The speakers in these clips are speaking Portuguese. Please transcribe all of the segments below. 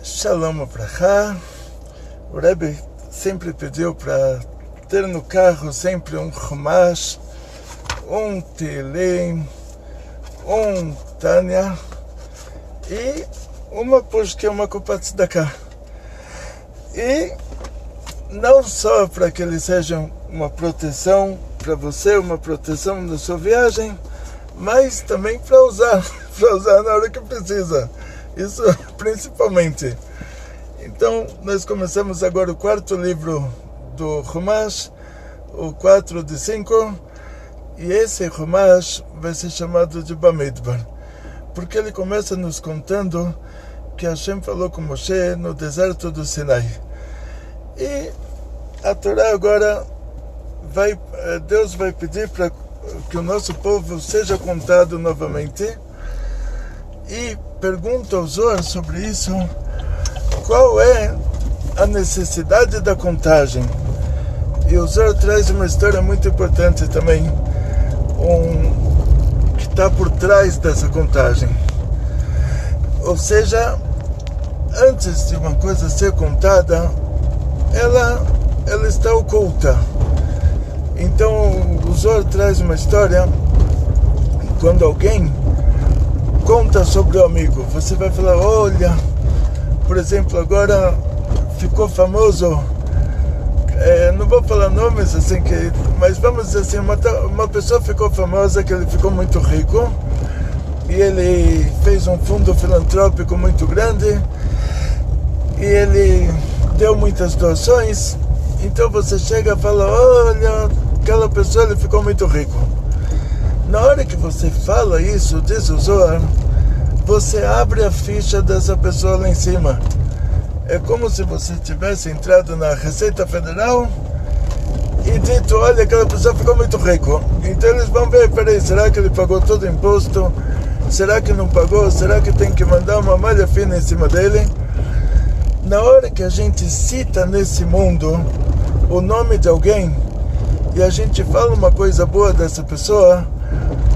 Shalom Abrahá. O Rebbe sempre pediu para ter no carro sempre um Chumash, um Tehillim, um Tanya e uma posca, uma Kupat Tzedakah. E não só para que eles sejam uma proteção para você, uma proteção na sua viagem, mas também para usar na hora que precisa. Isso principalmente. Então, nós começamos agora o quarto livro do Chumash, o 4 de 5, e esse Chumash vai ser chamado de Bamidbar, porque ele começa nos contando que Hashem falou com Moshe no deserto do Sinai. E a Torá agora Deus vai pedir para que o nosso povo seja contado novamente, e pergunta ao Zohar sobre isso, qual é a necessidade da contagem. E o Zohar traz uma história muito importante também, que está por trás dessa contagem. Ou seja, antes de uma coisa ser contada, ela está oculta. Então o Zohar traz uma história, quando alguém conta sobre o amigo, você vai falar, olha, por exemplo, agora ficou famoso, não vou falar nomes assim, mas vamos dizer assim, uma pessoa ficou famosa, que ele ficou muito rico, e ele fez um fundo filantrópico muito grande, e ele deu muitas doações. Então você chega e fala, olha, aquela pessoa, ele ficou muito rico. Na hora que você fala isso, diz o Zohar, você abre a ficha dessa pessoa lá em cima. É como se você tivesse entrado na Receita Federal e dito, olha, aquela pessoa ficou muito rico. Então eles vão ver, peraí, será que ele pagou todo o imposto? Será que não pagou? Será que tem que mandar uma malha fina em cima dele? Na hora que a gente cita nesse mundo o nome de alguém e a gente fala uma coisa boa dessa pessoa,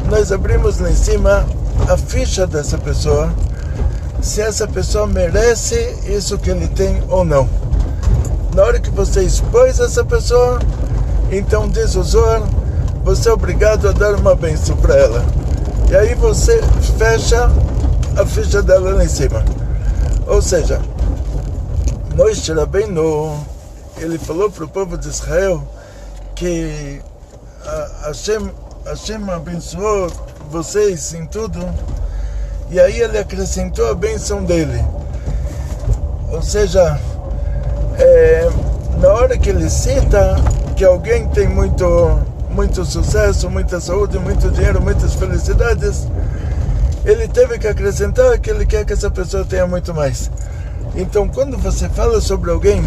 nós abrimos lá em cima a ficha dessa pessoa, se essa pessoa merece isso que ele tem ou não. Na hora que você expôs essa pessoa, então diz o Zohar, você é obrigado a dar uma bênção para ela. E aí você fecha a ficha dela lá em cima. Ou seja, Moshe Rabbeinu, ele falou para o povo de Israel que Hashem abençoou vocês em tudo, e aí ele acrescentou a bênção dele. Ou seja, na hora que ele cita que alguém tem muito sucesso, muita saúde, muito dinheiro, muitas felicidades, ele teve que acrescentar que ele quer que essa pessoa tenha muito mais. Então, quando você fala sobre alguém,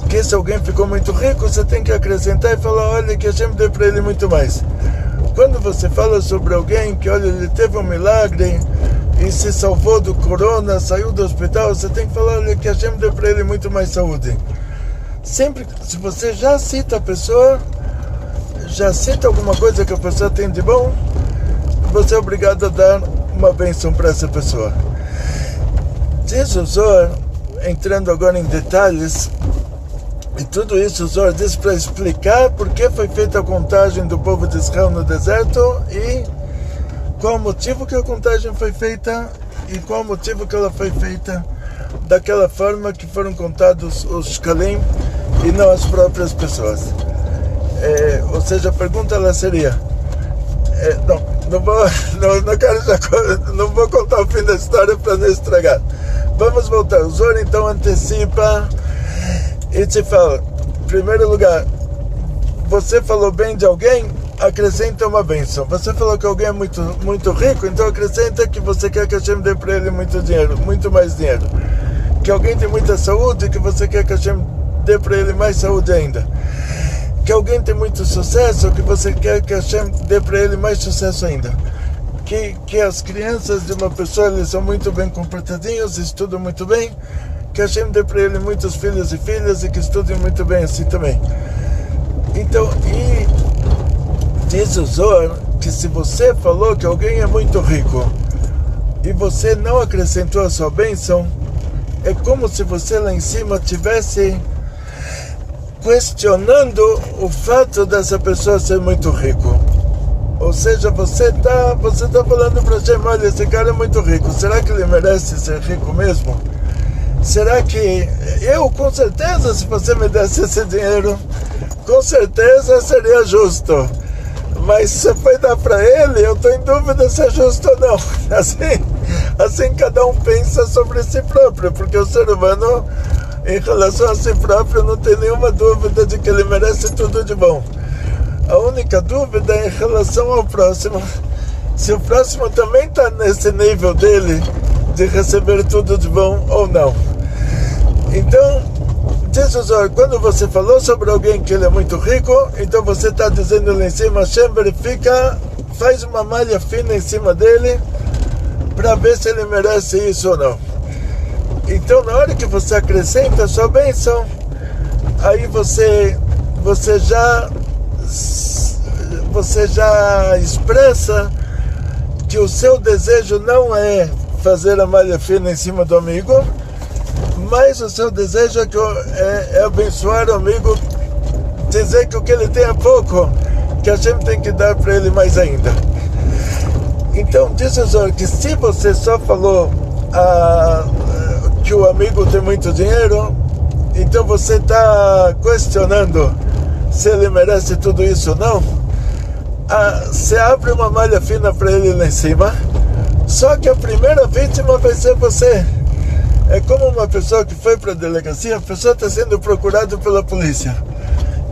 que esse alguém ficou muito rico, você tem que acrescentar e falar, olha, que Hashem deu para ele muito mais. Quando você fala sobre alguém que, olha, ele teve um milagre e se salvou do corona, saiu do hospital, você tem que falar, olha, que Hashem deu para ele muito mais saúde. Sempre, se você já cita a pessoa, já cita alguma coisa que a pessoa tem de bom, você é obrigado a dar uma bênção para essa pessoa. Diz o Zohar, entrando agora em detalhes, e tudo isso o Zohar diz para explicar por que foi feita a contagem do povo de Israel no deserto e qual o motivo que a contagem foi feita e qual o motivo que ela foi feita daquela forma que foram contados os shkalim e não as próprias pessoas. Ou seja, a pergunta ela seria, não vou contar o fim da história para não estragar. Vamos voltar. O Zohar então antecipa e te fala, em primeiro lugar, você falou bem de alguém, acrescenta uma bênção. Você falou que alguém é muito, muito rico, então acrescenta que você quer que Hashem dê para ele muito dinheiro, muito mais dinheiro. Que alguém tem muita saúde, que você quer que Hashem dê para ele mais saúde ainda. Que alguém tem muito sucesso, que você quer que Hashem dê para ele mais sucesso ainda. Que as crianças de uma pessoa, eles são muito bem comportadinhos, estudam muito bem, que Hashem dê para ele muitos filhos e filhas e que estudem muito bem assim também. Então, e diz o Zohar que se você falou que alguém é muito rico e você não acrescentou a sua bênção, é como se você lá em cima tivesse questionando o fato dessa pessoa ser muito rico. Ou seja, você tá falando para Hashem, olha, esse cara é muito rico, será que ele merece ser rico mesmo? Será que eu, com certeza, se você me desse esse dinheiro, com certeza seria justo. Mas se você foi dar para ele, eu estou em dúvida se é justo ou não. Assim cada um pensa sobre si próprio, porque o ser humano, em relação a si próprio, não tem nenhuma dúvida de que ele merece tudo de bom. A única dúvida é em relação ao próximo. Se o próximo também está nesse nível dele, de receber tudo de bom ou não. Então, diz o Zohar, quando você falou sobre alguém que ele é muito rico, então você está dizendo lá em cima, Hashem verifica, faz uma malha fina em cima dele, para ver se ele merece isso ou não. Então, na hora que você acrescenta a sua bênção, aí você já expressa que o seu desejo não é fazer a malha fina em cima do amigo, mas o seu desejo é abençoar o amigo, dizer que o que ele tem é pouco, que a gente tem que dar para ele mais ainda. Então diz o Zohar que se você só falou que o amigo tem muito dinheiro, então você está questionando se ele merece tudo isso ou não. Você abre uma malha fina para ele lá em cima, só que a primeira vítima vai ser você. É como uma pessoa que foi para a delegacia, a pessoa está sendo procurada pela polícia,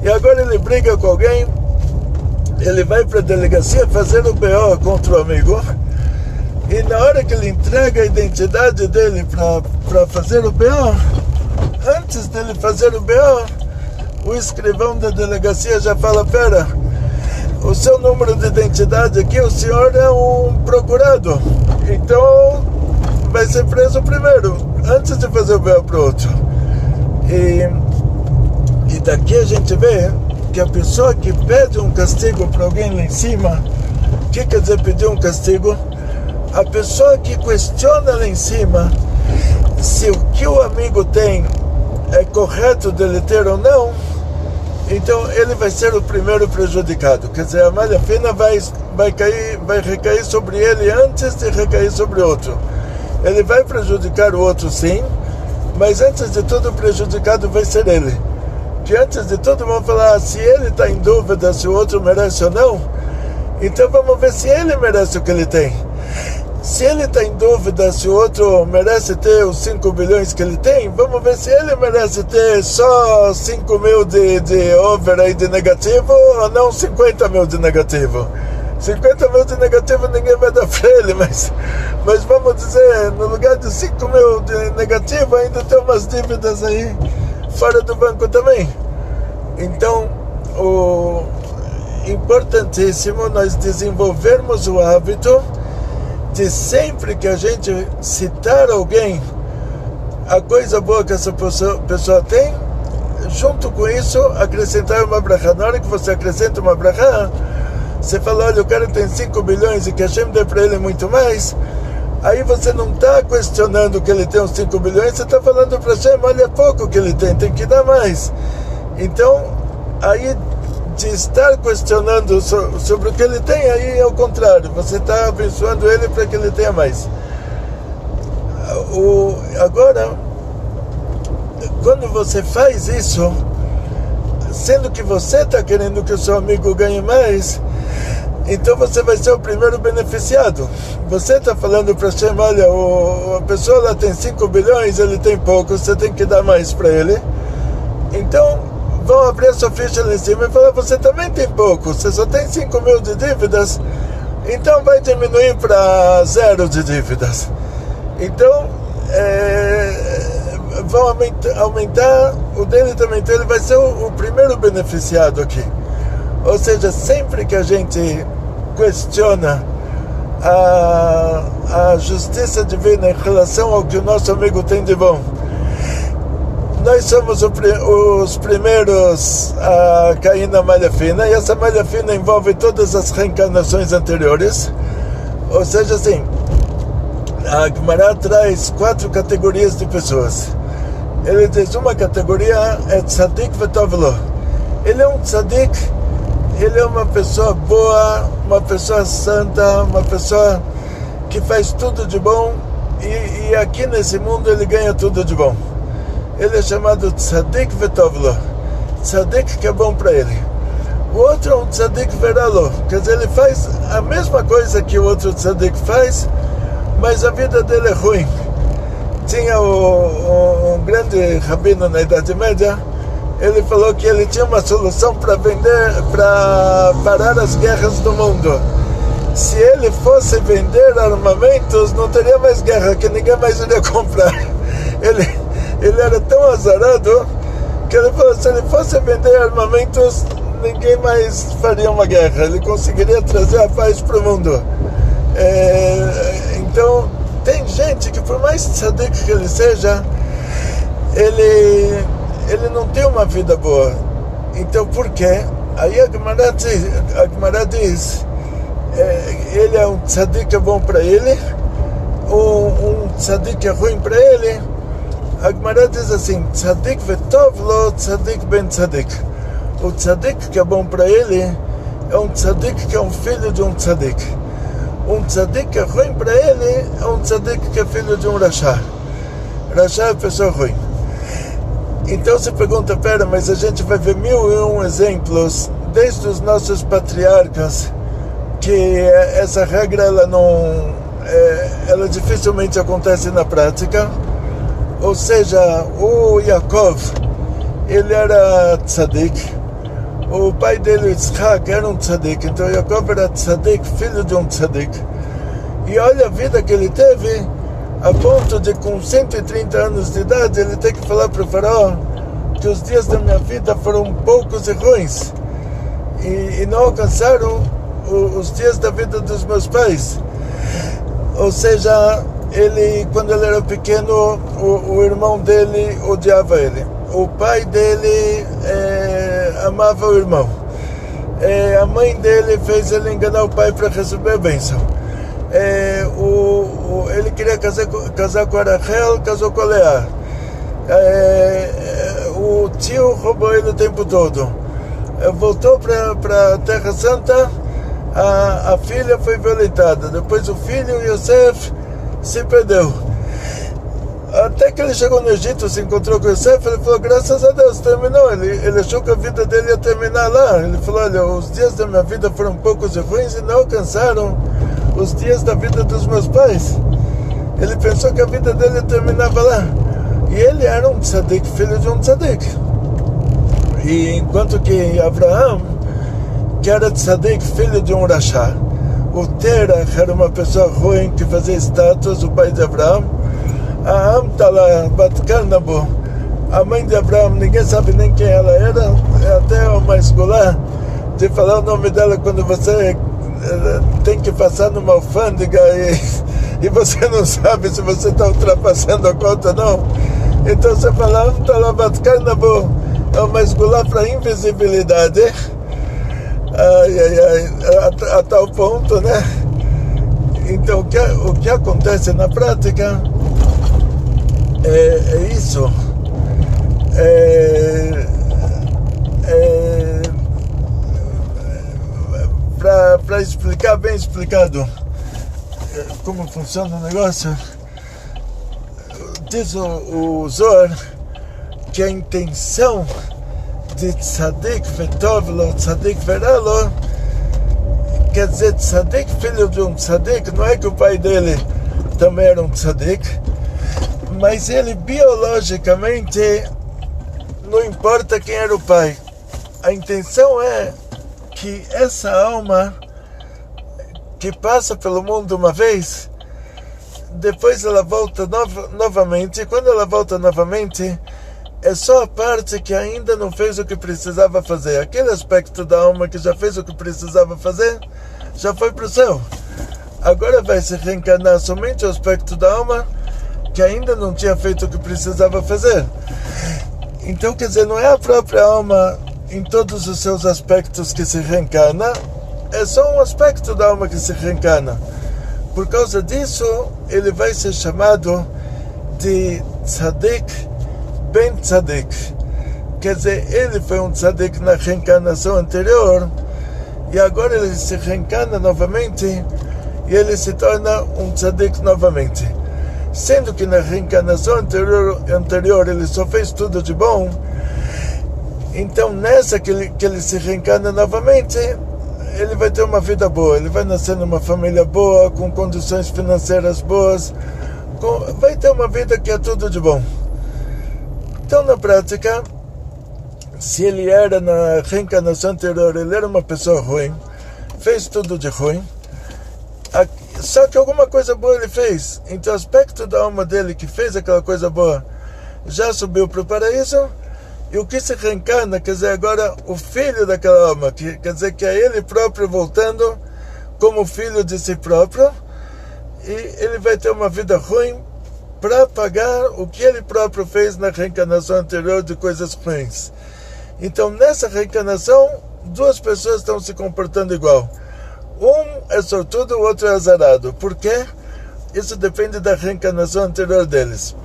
e agora ele briga com alguém, ele vai para a delegacia fazer o BO contra o amigo, e na hora que ele entrega a identidade dele para fazer o BO, antes dele fazer o BO, o escrivão da delegacia já fala, pera, o seu número de identidade aqui, o senhor é um procurado, então vai ser preso primeiro, antes de fazer o BO para o outro. E daqui a gente vê que a pessoa que pede um castigo para alguém lá em cima, o que quer dizer pedir um castigo? A pessoa que questiona lá em cima se o que o amigo tem é correto dele ter ou não, então ele vai ser o primeiro prejudicado. Quer dizer, a malha fina vai recair sobre ele antes de recair sobre o outro. Ele vai prejudicar o outro, sim, mas antes de tudo o prejudicado vai ser ele. Que antes de tudo vamos falar, se ele está em dúvida se o outro merece ou não, então vamos ver se ele merece o que ele tem. Se ele está em dúvida se o outro merece ter os 5 bilhões que ele tem, vamos ver se ele merece ter só 5 mil de over aí de negativo, ou não 50 mil de negativo. 50 mil de negativo ninguém vai dar para ele, mas vamos dizer, no lugar de 5 mil de negativo ainda tem umas dívidas aí fora do banco também. Então, o importantíssimo nós desenvolvermos o hábito de sempre que a gente citar alguém, a coisa boa que essa pessoa tem, junto com isso acrescentar uma brachá. Na hora que você acrescenta uma brachá, você fala, olha, o cara tem 5 bilhões e que Hashem dê para ele muito mais, aí você não está questionando que ele tem uns 5 bilhões, você está falando para Hashem, olha, é pouco que ele tem que dar mais. Então, aí de estar questionando sobre o que ele tem, aí é o contrário, você está abençoando ele para que ele tenha mais. Agora, quando você faz isso, sendo que você está querendo que o seu amigo ganhe mais, então você vai ser o primeiro beneficiado. Você está falando para Hashem, olha, a pessoa lá tem 5 bilhões, ele tem pouco, você tem que dar mais para ele. Então vão abrir a sua ficha lá em cima e falar, você também tem pouco, você só tem 5 mil de dívidas, então vai diminuir para 0 de dívidas. Então vão aumentar o dele também, então ele vai ser o primeiro beneficiado aqui. Ou seja, sempre que a gente questiona a justiça divina em relação ao que o nosso amigo tem de bom, nós somos os primeiros a cair na malha fina, e essa malha fina envolve todas as reencarnações anteriores. Ou seja, assim, a Gemara traz 4 categorias de pessoas. Ele diz, uma categoria é tzadik vetov lo. Ele é um tzadik, ele é uma pessoa boa, uma pessoa santa, uma pessoa que faz tudo de bom, e aqui nesse mundo ele ganha tudo de bom. Ele é chamado tzadik vetov lo, tzadik que é bom para ele. O outro é um tzadik veralo, quer dizer, ele faz a mesma coisa que o outro tzadik faz, mas a vida dele é ruim. Tinha um grande rabino na Idade Média, ele falou que ele tinha uma solução para parar as guerras do mundo. Se ele fosse vender armamentos, não teria mais guerra, que ninguém mais iria comprar. Ele era tão azarado que ele falou, se ele fosse vender armamentos, ninguém mais faria uma guerra. Ele conseguiria trazer a paz para o mundo. Então, tem gente que por mais tzadik que ele seja, ele não tem uma vida boa. Então por quê? Aí a Gemara diz, ele é um tzadik que é bom para ele, um tzadik que é ruim para ele. A Gemara diz assim, tzadik vetov lo, tzadik ben tzadik. O tzadik que é bom para ele é um tzadik que é um filho de um tzadik. Um tzadik que é ruim para ele é um tzadik que é filho de um rachá. Rachá é pessoa ruim. Então se pergunta, pera, mas a gente vai ver 1001 exemplos, desde os nossos patriarcas, que essa regra ela dificilmente acontece na prática. Ou seja, o Yaakov, ele era tzadik. O pai dele, Yitzhak, era um tzadik. Então Yaakov era tzadik, filho de um tzadik. E olha a vida que ele teve, a ponto de, com 130 anos de idade, ele ter que falar para o faraó que os dias da minha vida foram poucos e ruins. E não alcançaram os dias da vida dos meus pais. Ou seja, quando ele era pequeno, o irmão dele odiava ele. O pai dele amava o irmão. A mãe dele fez ele enganar o pai para receber a bênção. Ele queria casar com a Rachel, casou com a Leá. O tio roubou ele o tempo todo. Voltou para a Terra Santa, a filha foi violentada. Depois o filho, Yosef, se perdeu. Até que ele chegou no Egito, se encontrou com Yosef, ele falou, graças a Deus, terminou. Ele achou que a vida dele ia terminar lá. Ele falou, olha, os dias da minha vida foram poucos e ruins e não alcançaram os dias da vida dos meus pais. Ele pensou que a vida dele terminava lá. E ele era um tzadik, filho de um tzadik. E enquanto que Abraão, que era tzadik, filho de um rachá, o Terach era uma pessoa ruim que fazia estátuas, o pai de Abraão. A Amtala Batkanabo, a mãe de Abraão, ninguém sabe nem quem ela era, é até uma escolar de falar o nome dela quando você tem que passar numa alfândega e você não sabe se você está ultrapassando a conta ou não. Então você fala Amtala Batkanabo, é uma escolar para invisibilidade. A tal ponto, né? Então o que acontece na prática é isso. Para explicar bem explicado como funciona o negócio, diz o Zohar que a intenção de tzadik vetov lo, tzadik veralo, quer dizer, tzadik, filho de um tzadik, não é que o pai dele também era um tzadik, mas ele biologicamente não importa quem era o pai. A intenção é que essa alma que passa pelo mundo uma vez, depois ela volta novamente, e quando ela volta novamente, é só a parte que ainda não fez o que precisava fazer. Aquele aspecto da alma que já fez o que precisava fazer, já foi para o céu. Agora vai se reencarnar somente o aspecto da alma que ainda não tinha feito o que precisava fazer. Então, quer dizer, não é a própria alma em todos os seus aspectos que se reencarna, é só um aspecto da alma que se reencarna. por causa disso, ele vai ser chamado de Tzadik Ben Tzadik. Quer dizer, ele foi um Tzadik na reencarnação anterior, e agora ele se reencarna novamente, e ele se torna um Tzadik novamente. Sendo que na reencarnação anterior ele só fez tudo de bom, então nessa que ele se reencarna novamente, ele vai ter uma vida boa, ele vai nascer numa família boa, com condições financeiras boas, vai ter uma vida que é tudo de bom. Então na prática, se ele era na reencarnação anterior, ele era uma pessoa ruim, fez tudo de ruim, só que alguma coisa boa ele fez, então o aspecto da alma dele que fez aquela coisa boa já subiu para o paraíso, e o que se reencarna, quer dizer, agora o filho daquela alma, quer dizer que é ele próprio voltando como filho de si próprio, e ele vai ter uma vida ruim para pagar o que ele próprio fez na reencarnação anterior de coisas ruins. Então nessa reencarnação, duas pessoas estão se comportando igual. Um é sortudo, o outro é azarado. Por quê? Isso depende da reencarnação anterior deles.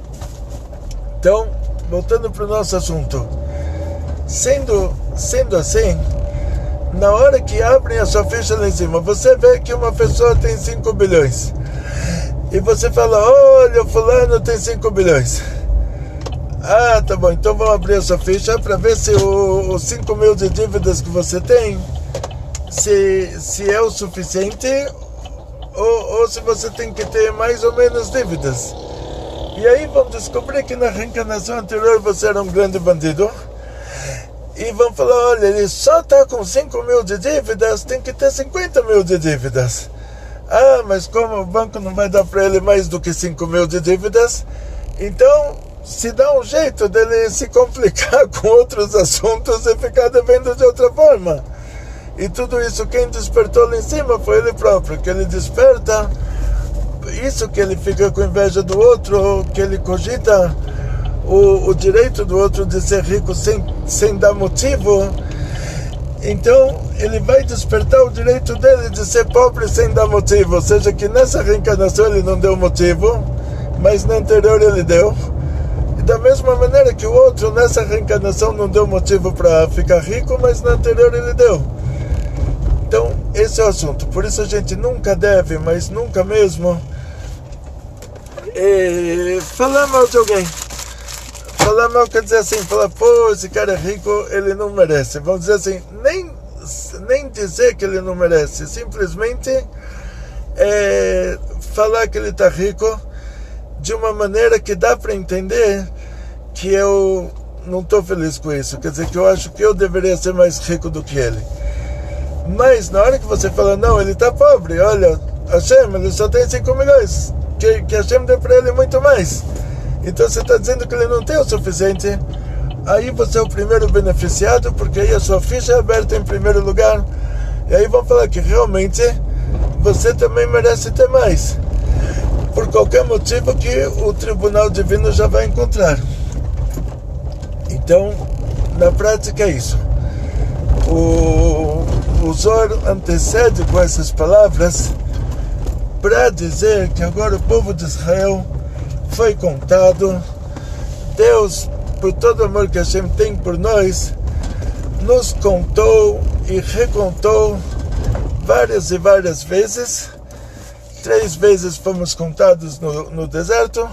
Então, voltando para o nosso assunto. Sendo assim, na hora que abrem a sua ficha lá em cima, você vê que uma pessoa tem 5 bilhões. E você fala, olha, o fulano tem 5 bilhões. Ah, tá bom, então vamos abrir a sua ficha para ver se os 5 mil de dívidas que você tem, se é o suficiente, ou se você tem que ter mais ou menos dívidas. E aí vão descobrir que na reencarnação anterior você era um grande bandido, e vão falar, olha, ele só está com 5 mil de dívidas, tem que ter 50 mil de dívidas. Ah, mas como o banco não vai dar para ele mais do que 5 mil de dívidas, então se dá um jeito dele se complicar com outros assuntos e ficar devendo de outra forma. E tudo isso quem despertou lá em cima foi ele próprio, que ele desperta, isso que ele fica com inveja do outro, que ele cogita o direito do outro de ser rico sem dar motivo. Então ele vai despertar o direito dele de ser pobre sem dar motivo, ou seja, que nessa reencarnação ele não deu motivo, mas na anterior ele deu. E da mesma maneira que o outro nessa reencarnação não deu motivo para ficar rico, mas na anterior ele deu. Então esse é o assunto. Por isso a gente nunca deve, mas nunca mesmo, falar mal de alguém. Falar mal quer dizer assim, falar, pô, esse cara é rico, ele não merece. Vamos dizer assim, nem dizer que ele não merece, simplesmente falar que ele está rico de uma maneira que dá para entender que eu não estou feliz com isso. Quer dizer, que eu acho que eu deveria ser mais rico do que ele. Mas na hora que você fala, não, ele está pobre, olha, Hashem, ele só tem 5 milhões, que Hashem deu para ele muito mais. Então você está dizendo que ele não tem o suficiente. Aí você é o primeiro beneficiado, porque aí a sua ficha é aberta em primeiro lugar. E aí vão falar que realmente você também merece ter mais, por qualquer motivo que o tribunal divino já vai encontrar. Então, na prática é isso. O Zohar antecede com essas palavras para dizer que agora o povo de Israel foi contado. Deus, por todo o amor que Hashem tem por nós, nos contou e recontou várias e várias vezes. 3 vezes fomos contados no deserto.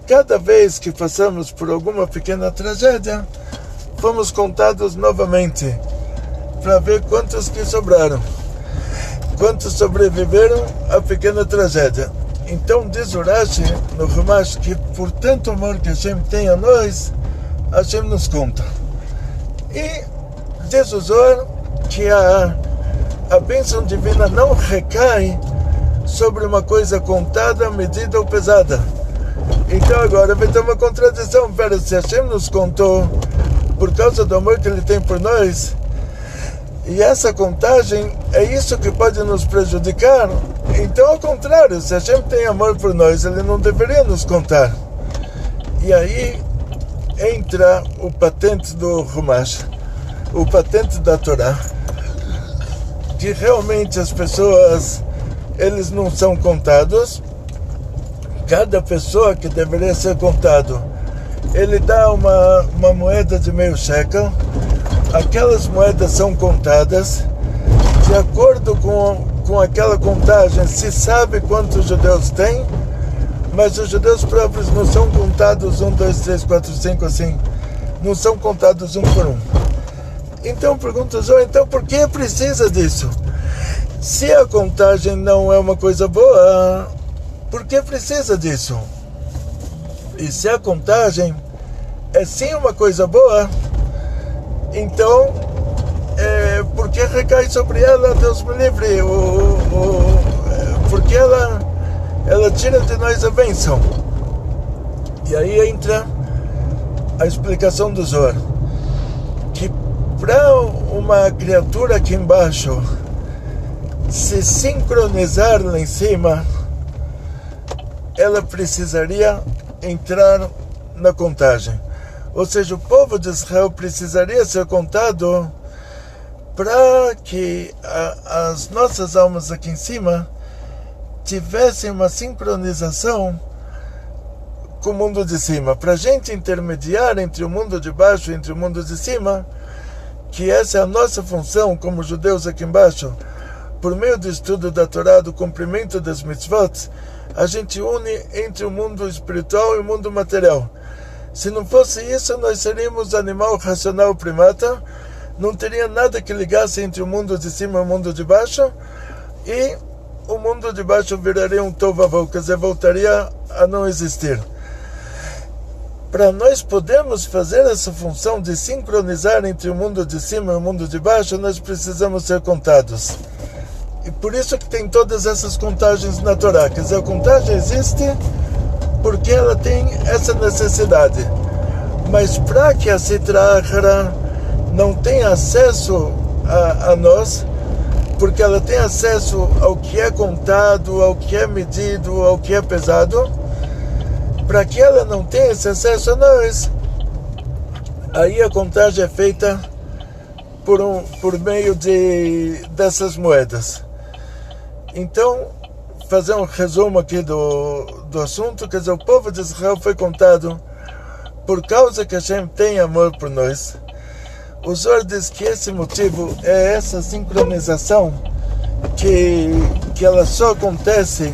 Cada vez que passamos por alguma pequena tragédia, fomos contados novamente, para ver quantos que sobraram, quantos sobreviveram à pequena tragédia. Então diz o Rashi no Chumash que por tanto amor que Hashem tem a nós, Hashem nos conta. E diz o Zohar que a bênção divina não recai sobre uma coisa contada, medida ou pesada. Então agora vai ter uma contradição. Pera, se Hashem nos contou por causa do amor que Ele tem por nós, e essa contagem é isso que pode nos prejudicar, então ao contrário, se Hashem tem amor por nós, Ele não deveria nos contar. E aí entra o patente do Chumash, o patente da Torá, que realmente as pessoas eles não são contados. Cada pessoa que deveria ser contado, ele dá uma moeda de meio shekel. Aquelas moedas são contadas. De acordo com aquela contagem, se sabe quantos judeus tem, mas os judeus próprios não são contados 1, 2, 3, 4, 5, assim. Não são contados um por um. Então pergunta, então por que precisa disso? Se a contagem não é uma coisa boa, por que precisa disso? E se a contagem é sim uma coisa boa, então por que recai sobre ela, Deus me livre? Porque ela tira de nós a bênção. E aí entra a explicação do Zohar, que para uma criatura aqui embaixo se sincronizar lá em cima, ela precisaria entrar na contagem. Ou seja, o povo de Israel precisaria ser contado para que as nossas almas aqui em cima tivessem uma sincronização com o mundo de cima. Para a gente intermediar entre o mundo de baixo e entre o mundo de cima, que essa é a nossa função como judeus aqui embaixo, por meio do estudo da Torá, do cumprimento das mitzvot, a gente une entre o mundo espiritual e o mundo material. Se não fosse isso, nós seríamos animal racional primata, não teria nada que ligasse entre o mundo de cima e o mundo de baixo, e o mundo de baixo viraria um tovavô, quer dizer, voltaria a não existir. Para nós podermos fazer essa função de sincronizar entre o mundo de cima e o mundo de baixo, nós precisamos ser contados. E por isso que tem todas essas contagens na Torá. Quer dizer, a contagem existe porque ela tem essa necessidade. Mas para que a Sitra Achra não tenha acesso a nós, porque ela tem acesso ao que é contado, ao que é medido, ao que é pesado, para que ela não tenha esse acesso a nós, aí a contagem é feita por meio dessas moedas. Então, fazer um resumo aqui do assunto, quer dizer, o povo de Israel foi contado por causa que Hashem tem amor por nós. O Zohar diz que esse motivo é essa sincronização que ela só acontece,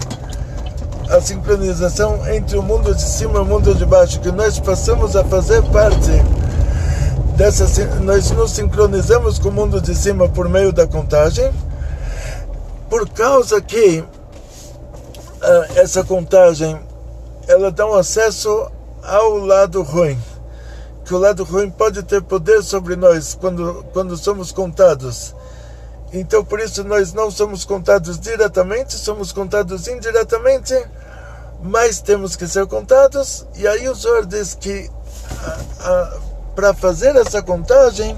a sincronização entre o mundo de cima e o mundo de baixo, que nós passamos a fazer parte dessa, nós nos sincronizamos com o mundo de cima por meio da contagem, por causa que essa contagem ela dá um acesso ao lado ruim, que o lado ruim pode ter poder sobre nós quando somos contados. Então por isso nós não somos contados diretamente, somos contados indiretamente, mas temos que ser contados. E aí o Zohar diz que para fazer essa contagem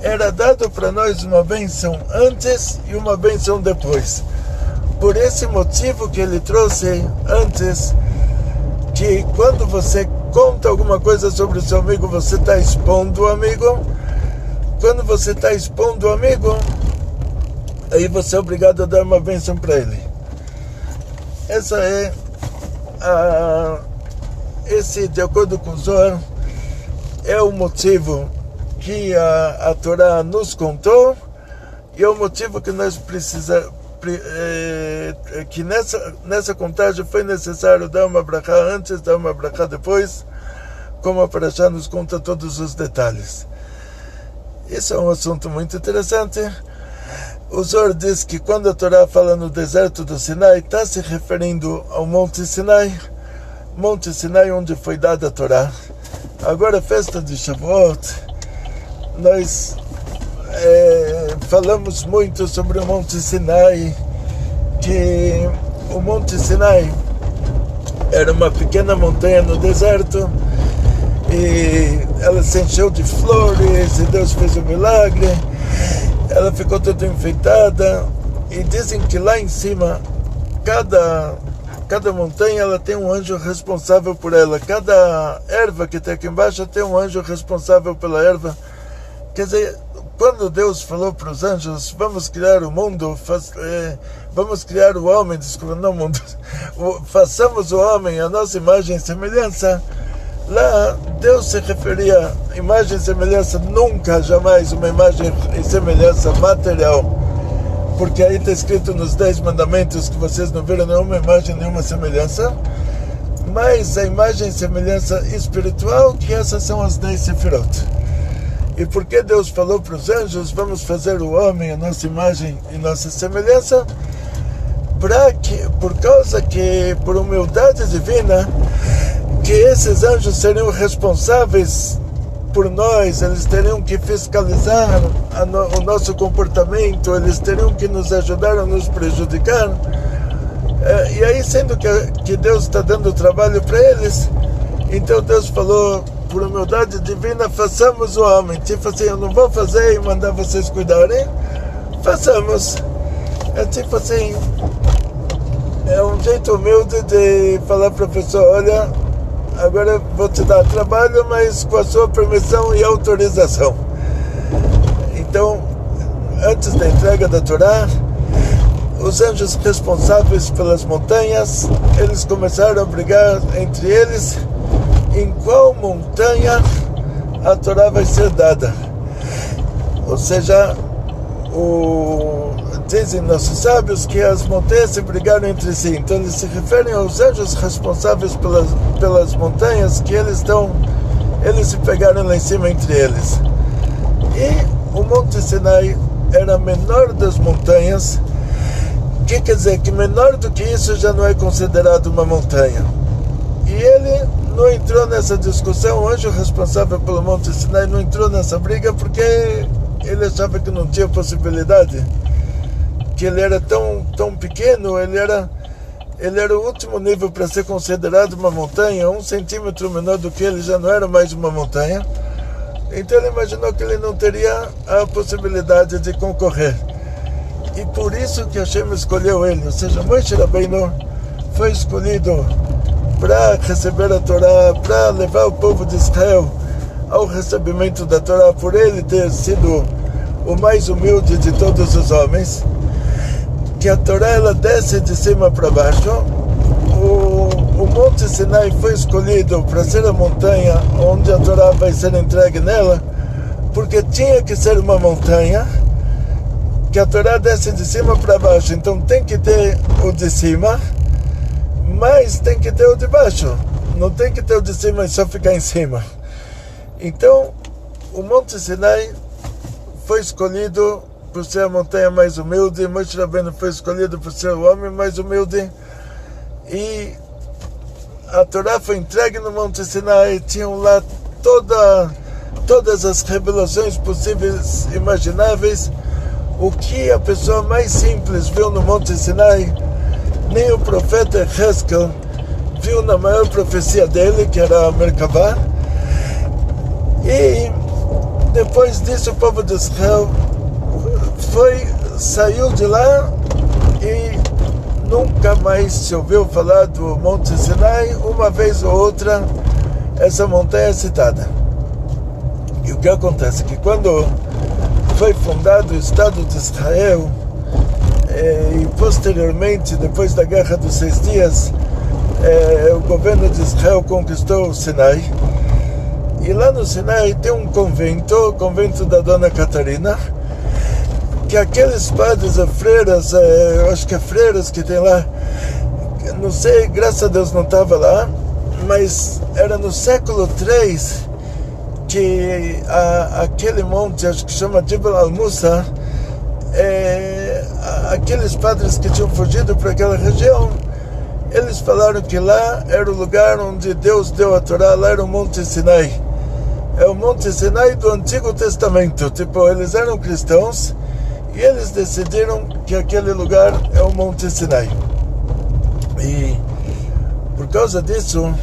era dado para nós uma bênção antes e uma bênção depois. Por esse motivo que ele trouxe antes, que quando você conta alguma coisa sobre o seu amigo, você está expondo o amigo. Quando você está expondo o amigo, aí você é obrigado a dar uma bênção para ele. Essa é esse, de acordo com o Zohar, é o motivo que a Torá nos contou, e é o motivo que nós precisamos, que nessa contagem foi necessário dar uma brachá antes, dar uma brachá depois, como a Parashá nos conta todos os detalhes. Isso é um assunto muito interessante. O Zohar diz que quando a Torá fala no deserto do Sinai, está se referindo ao Monte Sinai onde foi dada a Torá. Agora, a festa de Shavuot, nós falamos muito sobre o Monte Sinai, que o Monte Sinai era uma pequena montanha no deserto, e ela se encheu de flores, e Deus fez um milagre. Ela ficou toda enfeitada, e dizem que lá em cima, cada montanha ela tem um anjo responsável por ela. Cada erva que tem aqui embaixo tem um anjo responsável pela erva. Quer dizer, quando Deus falou para os anjos, vamos criar o mundo, vamos criar o homem, desculpa, não o mundo, façamos o homem a nossa imagem e semelhança, lá Deus se referia a imagem e semelhança, nunca, jamais uma imagem e semelhança material, porque aí está escrito nos 10 mandamentos que vocês não viram nenhuma imagem, nenhuma semelhança, mas a imagem e semelhança espiritual, que essas são as 10 sefirot. E por que Deus falou para os anjos, vamos fazer o homem a nossa imagem e nossa semelhança? Por causa que, por humildade divina, que esses anjos seriam responsáveis por nós, eles teriam que fiscalizar o nosso comportamento, eles teriam que nos ajudar a nos prejudicar. E aí, sendo que Deus está dando trabalho para eles, então Deus falou, por humildade divina, façamos o homem. Tipo assim, eu não vou fazer e mandar vocês cuidarem, façamos. É tipo assim, é um jeito humilde de falar para a pessoa, olha, agora eu vou te dar trabalho, mas com a sua permissão e autorização. Então, antes da entrega da Torá, os anjos responsáveis pelas montanhas, eles começaram a brigar entre eles em qual montanha a Torá vai ser dada. Ou seja, dizem nossos sábios que as montanhas se brigaram entre si. Então eles se referem aos anjos responsáveis pelas montanhas, que eles se pegaram lá em cima entre eles. E o Monte Sinai era a menor das montanhas. O que quer dizer? Que menor do que isso já não é considerado uma montanha. E ele não entrou nessa discussão, o anjo responsável pelo Monte Sinai não entrou nessa briga porque ele achava que não tinha possibilidade, que ele era tão pequeno, ele era o último nível para ser considerado uma montanha, 1 centímetro menor do que ele já não era mais uma montanha. Então ele imaginou que ele não teria a possibilidade de concorrer. E por isso que Hashem escolheu ele, ou seja, Moshe Rabbeinu foi escolhido para receber a Torá, para levar o povo de Israel ao recebimento da Torá, por ele ter sido o mais humilde de todos os homens, que a Torá ela desce de cima para baixo. O Monte Sinai foi escolhido para ser a montanha onde a Torá vai ser entregue nela, porque tinha que ser uma montanha que a Torá desce de cima para baixo, então tem que ter o de cima, mas tem que ter o de baixo, não tem que ter o de cima e só ficar em cima. Então o Monte Sinai foi escolhido por ser a montanha mais humilde, Moshe Rabbeinu foi escolhido por ser o homem mais humilde, e a Torá foi entregue no Monte Sinai. Tinham lá todas as revelações possíveis, imagináveis. O que a pessoa mais simples viu no Monte Sinai, nem o profeta Hezkel viu na maior profecia dele, que era a Merkavá. E depois disso o povo de Israel saiu de lá e nunca mais se ouviu falar do Monte Sinai. Uma vez ou outra essa montanha é citada. E o que acontece é que quando foi fundado o Estado de Israel, e posteriormente, depois da Guerra dos 6 Dias, o governo de Israel conquistou o Sinai, e lá no Sinai tem um convento, o convento da Dona Catarina, que aqueles padres e freiras, eu acho que é freiras que tem lá, não sei, graças a Deus não estava lá, mas era no século III que aquele monte, acho que chama Jebel Al-Musa, aqueles padres que tinham fugido para aquela região, eles falaram que lá era o lugar onde Deus deu a Torá, lá era o Monte Sinai. É o Monte Sinai do Antigo Testamento. Tipo, eles eram cristãos e eles decidiram que aquele lugar é o Monte Sinai. E por causa disso,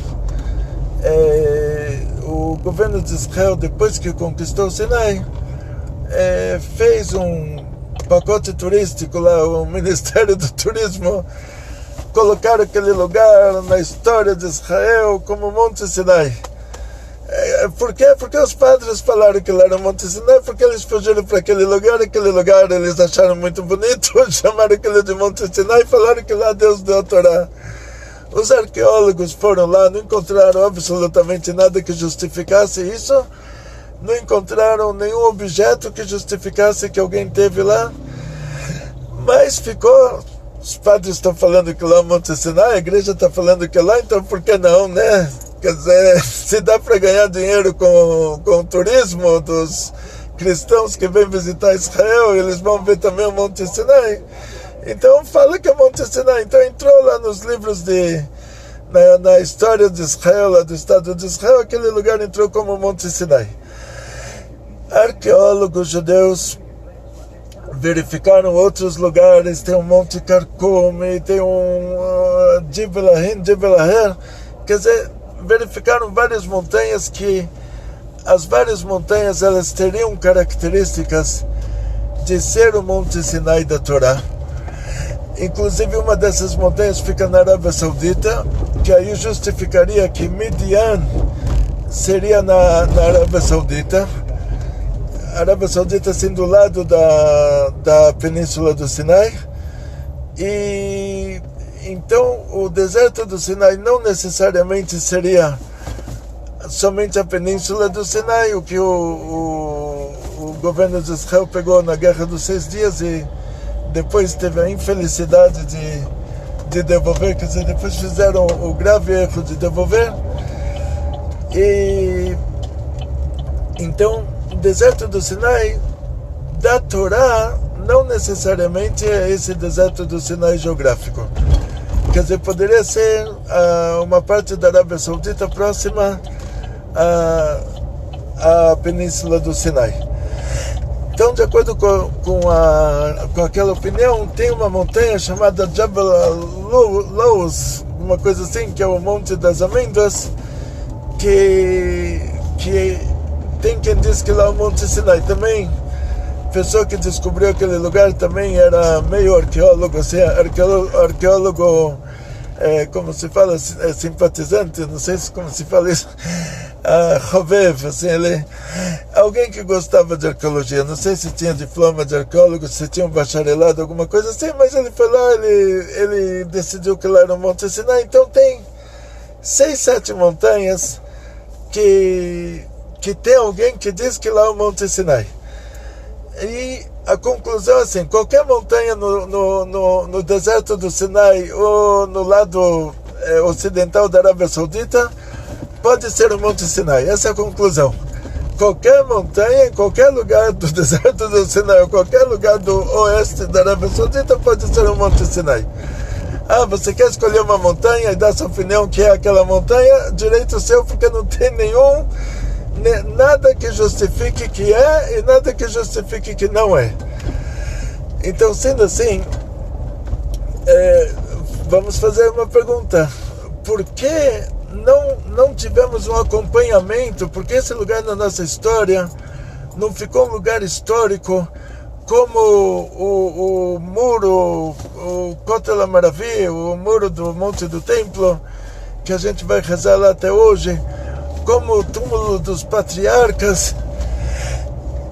o governo de Israel, depois que conquistou o Sinai, fez um pacote turístico lá, o Ministério do Turismo, colocaram aquele lugar na história de Israel como Monte Sinai. Por quê? Porque os padres falaram que lá era Monte Sinai, porque eles fugiram para aquele lugar eles acharam muito bonito, chamaram aquilo de Monte Sinai e falaram que lá Deus deu a Torá. Os arqueólogos foram lá, não encontraram absolutamente nada que justificasse isso, não encontraram nenhum objeto que justificasse que alguém teve lá, mas ficou... Os padres estão falando que lá é Monte Sinai, a igreja está falando que lá, então por que não, né? Quer dizer, se dá para ganhar dinheiro com o turismo dos cristãos que vêm visitar Israel, eles vão ver também o Monte Sinai. Então fala que é Monte Sinai. Então entrou lá nos livros na história de Israel, lá do Estado de Israel, aquele lugar entrou como Monte Sinai. Arqueólogos judeus verificaram outros lugares, tem um Monte Carcome, tem um Jebel Aher, quer dizer, verificaram várias montanhas que as várias montanhas elas teriam características de ser o Monte Sinai da Torá. Inclusive uma dessas montanhas fica na Arábia Saudita, que aí justificaria que Midian seria na Arábia Saudita. A Arábia Saudita assim do lado da Península do Sinai. E então o deserto do Sinai não necessariamente seria somente a Península do Sinai, o que o governo de Israel pegou na Guerra dos 6 Dias e depois teve a infelicidade de devolver, quer dizer, depois fizeram o grave erro de devolver. E então o deserto do Sinai da Torá não necessariamente é esse deserto do Sinai geográfico. Quer dizer, poderia ser uma parte da Arábia Saudita próxima à Península do Sinai. Então, de acordo com aquela opinião, tem uma montanha chamada Jebel Lous, uma coisa assim, que é o Monte das Amêndoas, que tem quem diz que lá é o Monte Sinai. Também, a pessoa que descobriu aquele lugar também era meio arqueólogo, assim, arqueólogo, como se fala, simpatizante, não sei como se fala isso, Hovev, assim, alguém que gostava de arqueologia, não sei se tinha diploma de arqueólogo, se tinha um bacharelado, alguma coisa assim, mas ele foi lá, ele decidiu que lá era o Monte Sinai. Então tem 6, 7 montanhas que tem alguém que diz que lá é o Monte Sinai. E a conclusão é assim: qualquer montanha no deserto do Sinai ou no lado ocidental da Arábia Saudita pode ser o Monte Sinai. Essa é a conclusão. Qualquer montanha, em qualquer lugar do deserto do Sinai ou qualquer lugar do oeste da Arábia Saudita pode ser o Monte Sinai. Você quer escolher uma montanha e dar sua opinião que é aquela montanha? Direito seu, porque não tem nada que justifique que é e nada que justifique que não é. Então, sendo assim, vamos fazer uma pergunta: por que não tivemos um acompanhamento? Porque esse lugar na nossa história não ficou um lugar histórico como o muro, o Kotel HaMaravi, o muro do Monte do Templo, que a gente vai rezar lá até hoje, como o túmulo dos patriarcas.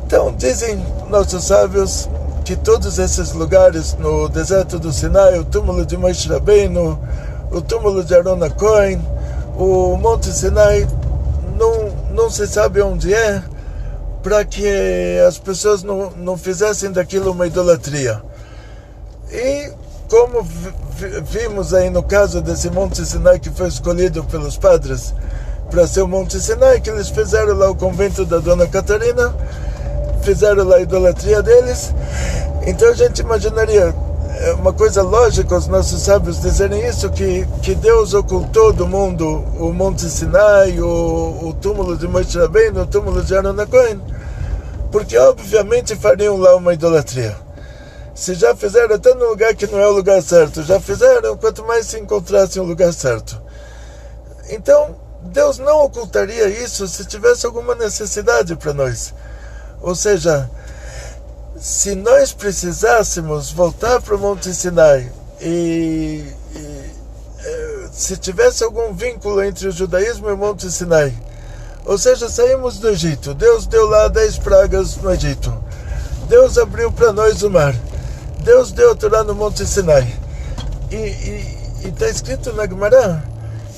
Então, dizem nossos sábios que todos esses lugares no deserto do Sinai, o túmulo de Moshe Rabbeinu, o túmulo de Aaron HaKohen, o Monte Sinai, não se sabe onde é, para que as pessoas não fizessem daquilo uma idolatria. E como vimos aí no caso desse Monte Sinai que foi escolhido pelos padres para ser o Monte Sinai, que eles fizeram lá o convento da Dona Catarina, fizeram lá a idolatria deles. Então a gente imaginaria uma coisa lógica os nossos sábios dizerem isso, que Deus ocultou do mundo o Monte Sinai, o túmulo de Moshe Rabbeinu, o túmulo de Aaron HaKohen, porque obviamente fariam lá uma idolatria. Se já fizeram até no lugar que não é o lugar certo, já fizeram, quanto mais se encontrassem o lugar certo. Então Deus não ocultaria isso se tivesse alguma necessidade para nós. Ou seja, se nós precisássemos voltar para o Monte Sinai e se tivesse algum vínculo entre o judaísmo e o Monte Sinai, Ou seja, saímos do Egito. Deus deu lá 10 pragas no Egito. Deus abriu para nós o mar. Deus deu a Torá no Monte Sinai. E está escrito na Gemara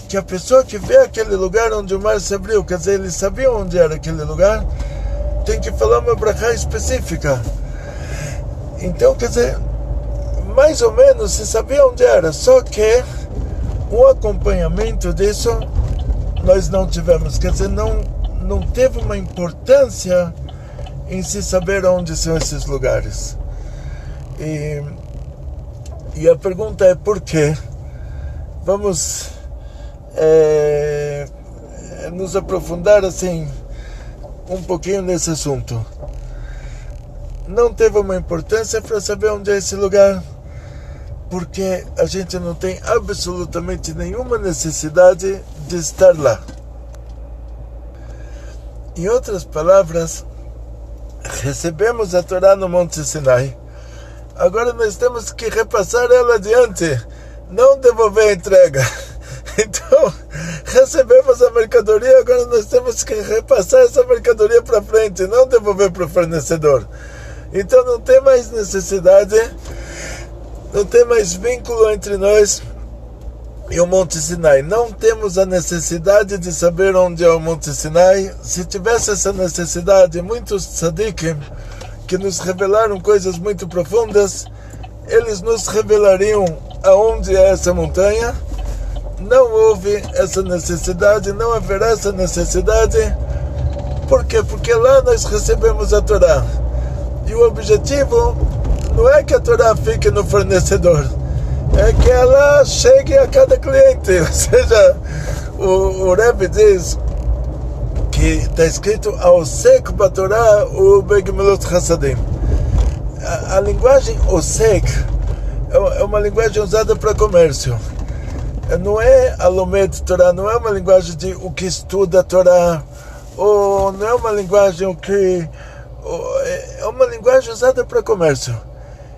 que a pessoa que vê aquele lugar onde o mar se abriu, quer dizer, eles sabiam onde era aquele lugar, tem que falar uma brachá específica. Então, quer dizer, mais ou menos se sabia onde era, só que o acompanhamento disso nós não tivemos, quer dizer, não teve uma importância em se saber onde são esses lugares. E a pergunta é por quê? Vamos nos aprofundar assim um pouquinho nesse assunto. Não teve uma importância para saber onde é esse lugar, porque a gente não tem absolutamente nenhuma necessidade de estar lá. Em outras palavras, recebemos a Torá no Monte Sinai. Agora nós temos que repassar ela adiante, não devolver a entrega. Então, recebemos a mercadoria, agora nós temos que repassar essa mercadoria para frente, não devolver para o fornecedor. Então não tem mais necessidade, não tem mais vínculo entre nós e o Monte Sinai. Não temos a necessidade de saber onde é o Monte Sinai. Se tivesse essa necessidade, muitos tzadikim que nos revelaram coisas muito profundas, eles nos revelariam aonde é essa montanha. Não houve essa necessidade, não haverá essa necessidade. Por quê? Porque lá nós recebemos a Torá. E o objetivo não é que a Torá fique no fornecedor, é que ela chegue a cada cliente. Ou seja, o Rebbe diz que está escrito Osek Batorá u Begemilut Chassadim. A linguagem Osek é uma linguagem usada para comércio. Não é a Lomed Torá, não é uma linguagem de o que estuda a Torá, ou não é uma linguagem o que... É uma linguagem usada para comércio.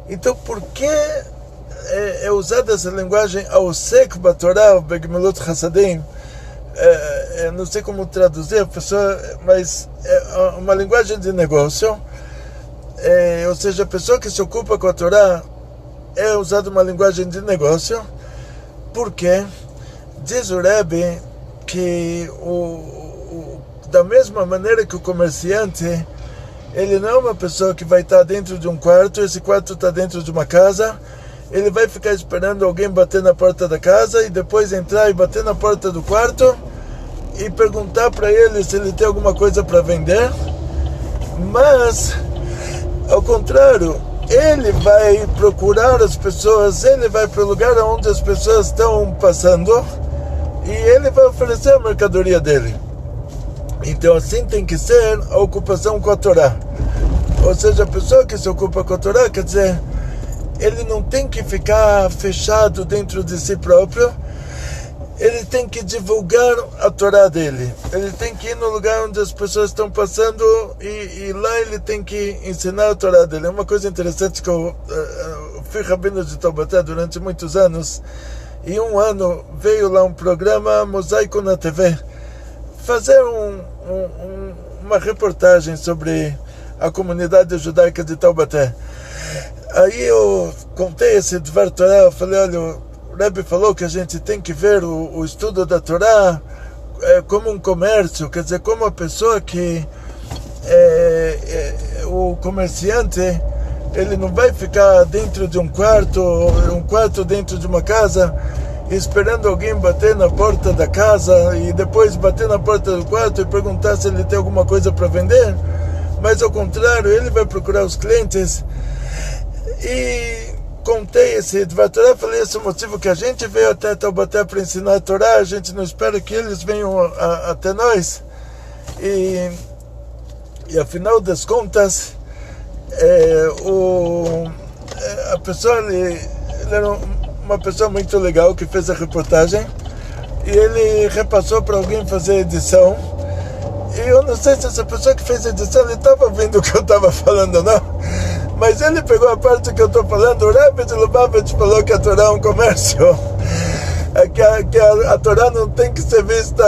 Então, por que é usada essa linguagem Osek Batorá, Begemilut Chassadim? Não sei como traduzir a pessoa, mas é uma linguagem de negócio. Ou seja, a pessoa que se ocupa com a Torá é usada uma linguagem de negócio. Porque diz o Rebbe que da mesma maneira que o comerciante, ele não é uma pessoa que vai estar dentro de um quarto, esse quarto está dentro de uma casa, ele vai ficar esperando alguém bater na porta da casa e depois entrar e bater na porta do quarto e perguntar para ele se ele tem alguma coisa para vender. Mas, ao contrário, ele vai procurar as pessoas, ele vai para o lugar onde as pessoas estão passando e ele vai oferecer a mercadoria dele. Então assim tem que ser a ocupação com a Torá. Ou seja, a pessoa que se ocupa com a Torá, quer dizer, ele não tem que ficar fechado dentro de si próprio, ele tem que divulgar a Torá dele. Ele tem que ir no lugar onde as pessoas estão passando e lá ele tem que ensinar a Torá dele. É uma coisa interessante que eu fui rabino de Taubaté durante muitos anos, e um ano veio lá um programa Mosaico na TV fazer uma reportagem sobre a comunidade judaica de Taubaté. Aí eu contei esse Dvar Torá, eu falei, olha, o Rebbe falou que a gente tem que ver o estudo da Torá como um comércio, quer dizer, como a pessoa que o comerciante, ele não vai ficar dentro de um quarto dentro de uma casa, esperando alguém bater na porta da casa e depois bater na porta do quarto e perguntar se ele tem alguma coisa para vender, mas ao contrário, ele vai procurar os clientes. E contei esse Dvar Torá, falei, esse é o motivo que a gente veio até Taubaté para ensinar a Torá, a gente não espera que eles venham até nós. E afinal das contas, a pessoa, ele era uma pessoa muito legal que fez a reportagem, e ele repassou para alguém fazer a edição, e eu não sei se essa pessoa que fez a edição, ele estava ouvindo o que eu estava falando ou não, mas ele pegou a parte que eu estou falando. O Rebbe de Lubavitch falou que a Torá é um comércio. que a Torá não tem que ser vista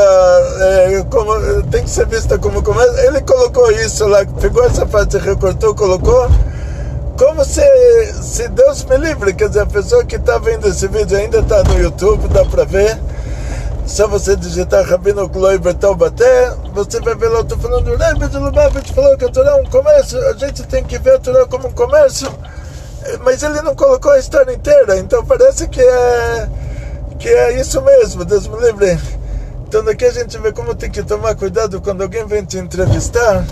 tem que ser vista como comércio. Ele colocou isso lá, pegou essa parte, recortou, colocou como se Deus me livre. Quer dizer, a pessoa que está vendo esse vídeo ainda está no YouTube, dá para ver. Só você digitar Rabino Kloiber Taubaté, você vai ver lá. Eu estou falando, o Rebbe de Lubavitch falou que a Torá é um comércio, a gente tem que ver a Torá como um comércio, mas ele não colocou a história inteira, então parece que é isso mesmo, Deus me livre. Então daqui a gente vê como tem que tomar cuidado quando alguém vem te entrevistar,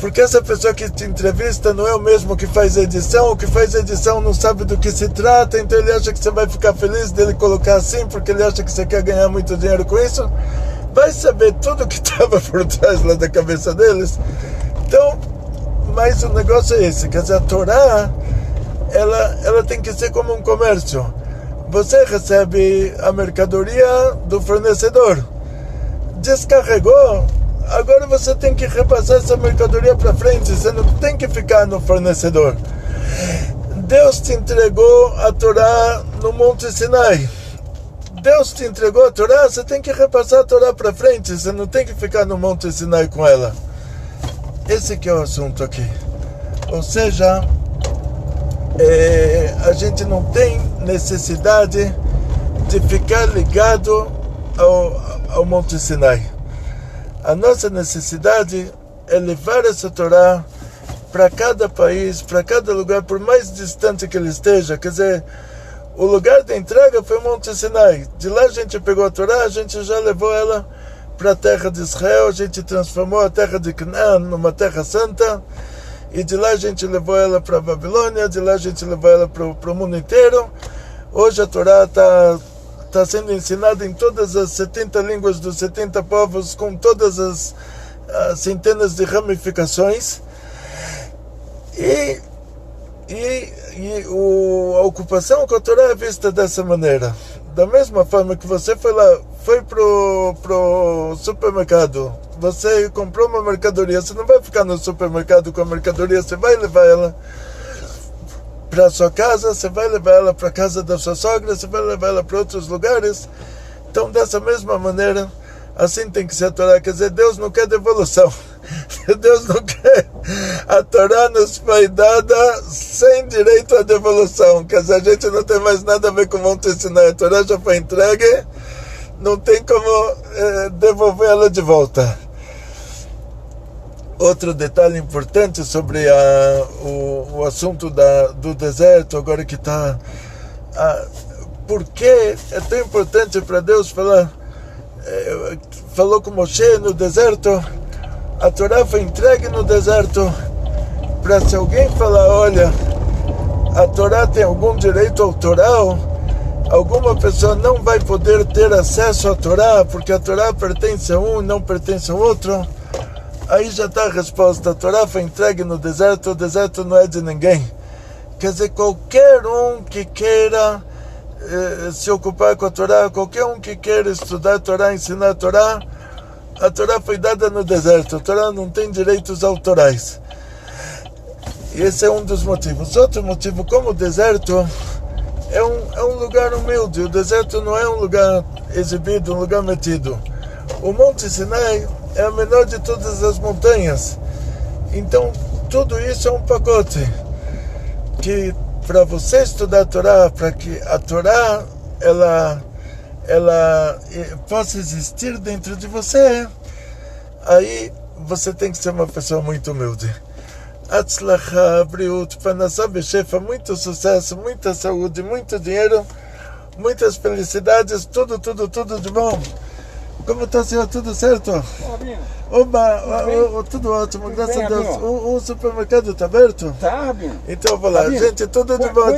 porque essa pessoa que te entrevista não é o mesmo que faz a edição. O que faz a edição não sabe do que se trata, então ele acha que você vai ficar feliz dele colocar assim, porque ele acha que você quer ganhar muito dinheiro com isso. Vai saber tudo que estava por trás lá da cabeça deles. Então, mas o negócio é esse, quer dizer, a Torá, ela tem que ser como um comércio. Você recebe a mercadoria do fornecedor, descarregou, agora você tem que repassar essa mercadoria para frente, você não tem que ficar no fornecedor. Deus te entregou a Torá no Monte Sinai. Deus te entregou a Torá, você tem que repassar a Torá para frente, você não tem que ficar no Monte Sinai com ela. Esse que é o assunto aqui. Ou seja, a gente não tem necessidade de ficar ligado ao Monte Sinai. A nossa necessidade é levar essa Torá para cada país, para cada lugar, por mais distante que ele esteja. Quer dizer, o lugar de entrega foi o Monte Sinai. De lá a gente pegou a Torá, a gente já levou ela para a terra de Israel, a gente transformou a terra de Canaã numa terra santa, e de lá a gente levou ela para a Babilônia, de lá a gente levou ela para o mundo inteiro. Hoje a Torá está sendo ensinada em todas as 70 línguas dos 70 povos, com todas as centenas de ramificações. E a ocupação com a Torá é vista dessa maneira. Da mesma forma que você foi pro supermercado, você comprou uma mercadoria, você não vai ficar no supermercado com a mercadoria, você vai levar ela para sua casa, você vai levar ela para a casa da sua sogra, você vai levar ela para outros lugares. Então, dessa mesma maneira, assim tem que ser a Torá. Quer dizer, Deus não quer devolução. Deus não quer. A Torá nos foi dada sem direito à devolução. Quer dizer, a gente não tem mais nada a ver com o Monte Sinai. A Torá já foi entregue, não tem como devolver ela de volta. Outro detalhe importante sobre o assunto do deserto, agora que está... por que é tão importante para Deus falar... falou com Moshe no deserto, a Torá foi entregue no deserto, para se alguém falar, olha, a Torá tem algum direito autoral, alguma pessoa não vai poder ter acesso à Torá, porque a Torá pertence a um e não pertence ao outro, aí já está a resposta. A Torá foi entregue no deserto, o deserto não é de ninguém. Quer dizer, qualquer um que queira se ocupar com a Torá, qualquer um que queira estudar a Torá, ensinar a Torá foi dada no deserto. A Torá não tem direitos autorais. E esse é um dos motivos. Outro motivo, como o deserto é um lugar humilde, o deserto não é um lugar exibido, um lugar metido. O Monte Sinai é a menor de todas as montanhas. Então, tudo isso é um pacote que, para você estudar a Torá, para que a Torá ela possa existir dentro de você, aí você tem que ser uma pessoa muito humilde. Atzlacha, Briut, Panasá, Bechefa, muito sucesso, muita saúde, muito dinheiro, muitas felicidades, tudo de bom. Como está, senhor? Tudo certo? Oba, tudo ótimo, graças a Deus. O supermercado está aberto? Tá, Rabino. Então, vou lá. Gente, tudo de bom.